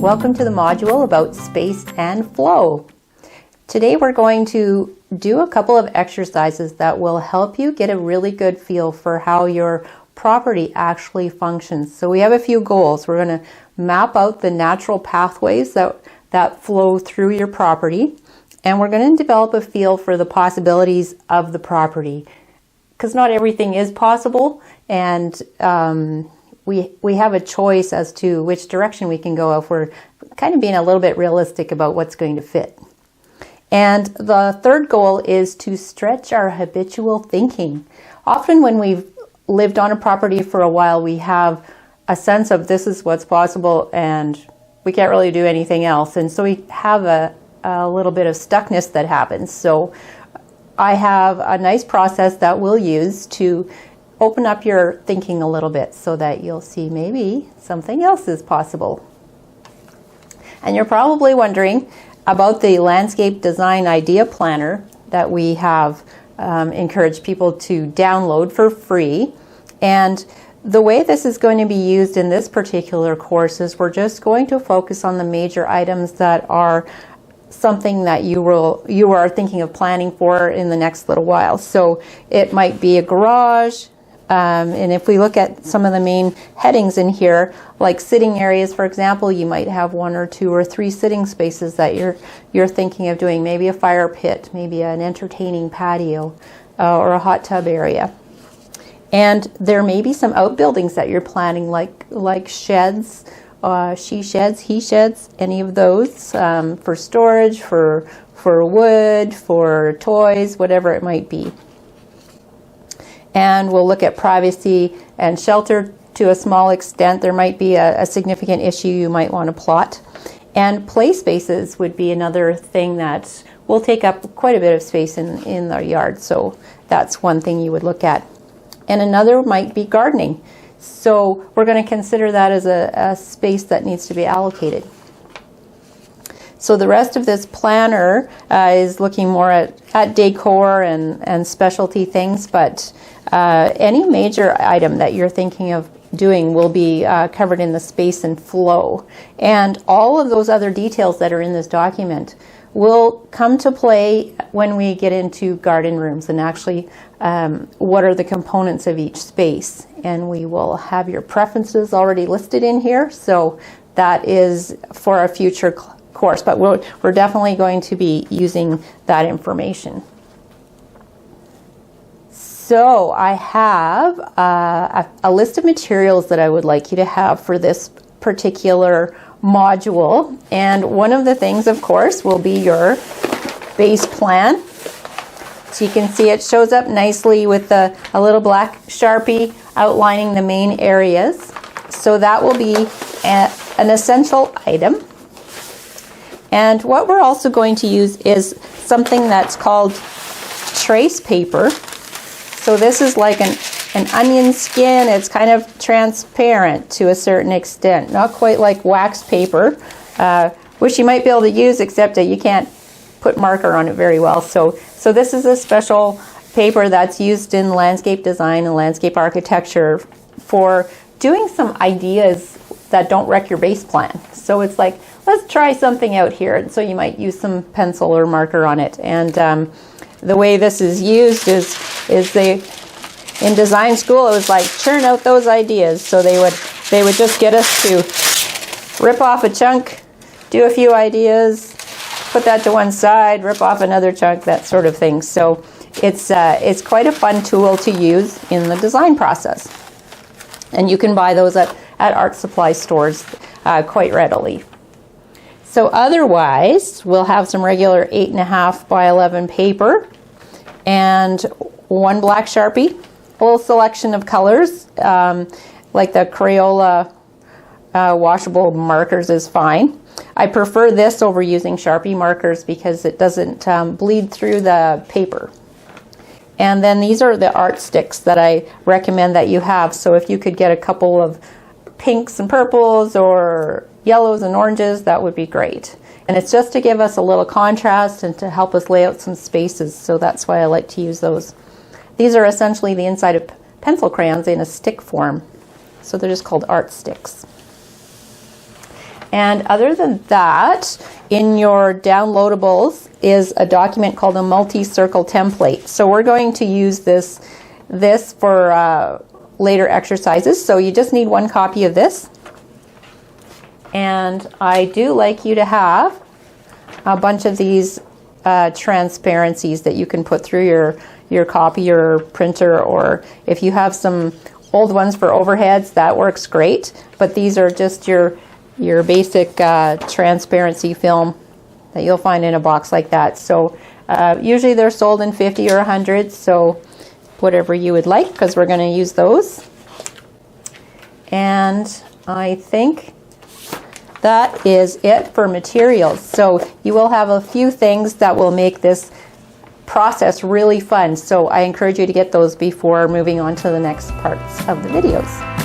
Welcome to the module about space and flow. Today we're going to do a couple of exercises that will help you get a really good feel for how your property actually functions. So we have a few goals. We're going to map out the natural pathways that flow through your property, and we're going to develop a feel for the possibilities of the property, because not everything is possible, and we have a choice as to which direction we can go if we're kind of being a little bit realistic about what's going to fit. And the third goal is to stretch our habitual thinking. Often when we've lived on a property for a while, we have a sense of this is what's possible and we can't really do anything else. And so we have a little bit of stuckness that happens. So I have a nice process that we'll use to open up your thinking a little bit so that you'll see maybe something else is possible. And you're probably wondering about the landscape design idea planner that we have encouraged people to download for free. And the way this is going to be used in this particular course is we're just going to focus on the major items that are something that you are thinking of planning for in the next little while. So it might be a garage, and if we look at some of the main headings in here, like sitting areas, for example, you might have 1 or 2 or 3 sitting spaces that you're thinking of doing. Maybe a fire pit, maybe an entertaining patio, or a hot tub area. And there may be some outbuildings that you're planning, like sheds, she sheds, he sheds, any of those, for storage, for wood, for toys, whatever it might be. And we'll look at privacy and shelter to a small extent. There might be a significant issue you might want to plot. And play spaces would be another thing that will take up quite a bit of space in the yard. So that's one thing you would look at. And another might be gardening. So we're going to consider that as a space that needs to be allocated. So the rest of this planner is looking more at decor and specialty things, but any major item that you're thinking of doing will be covered in the space and flow. And all of those other details that are in this document will come to play when we get into garden rooms and actually what are the components of each space. And we will have your preferences already listed in here, so that is for a future course, but we're definitely going to be using that information. So I have a list of materials that I would like you to have for this particular module, and one of the things, of course, will be your base plan. So you can see it shows up nicely with a little black Sharpie outlining the main areas. So that will be an essential item. And what we're also going to use is something that's called trace paper. So this is like an onion skin. It's kind of transparent to a certain extent, not quite like wax paper, which you might be able to use, except that you can't put marker on it very well. So this is a special paper that's used in landscape design and landscape architecture for doing some ideas that don't wreck your base plan. So it's like, let's try something out here. And so you might use some pencil or marker on it. And the way this is used is in design school, it was like churn out those ideas. So they would just get us to rip off a chunk, do a few ideas, put that to one side, rip off another chunk, that sort of thing. So it's quite a fun tool to use in the design process. And you can buy those at art supply stores quite readily. So otherwise, we'll have some regular 8.5 by 11 paper and 1 black Sharpie, a little selection of colors, like the Crayola washable markers is fine. I prefer this over using Sharpie markers because it doesn't bleed through the paper. And then these are the art sticks that I recommend that you have. So if you could get a couple of pinks and purples or yellows and oranges, that would be great. And it's just to give us a little contrast and to help us lay out some spaces. So that's why I like to use those. These are essentially the inside of pencil crayons in a stick form. So they're just called art sticks. And other than that, in your downloadables is a document called a multi-circle template. So we're going to use this for later exercises. So you just need one copy of this. And I do like you to have a bunch of these transparencies that you can put through your copier, printer, or if you have some old ones for overheads, that works great. But these are just your basic transparency film that you'll find in a box like that. So usually they're sold in 50 or 100, so whatever you would like, because we're going to use those. And I think that is it for materials. So you will have a few things that will make this process really fun. So I encourage you to get those before moving on to the next parts of the videos.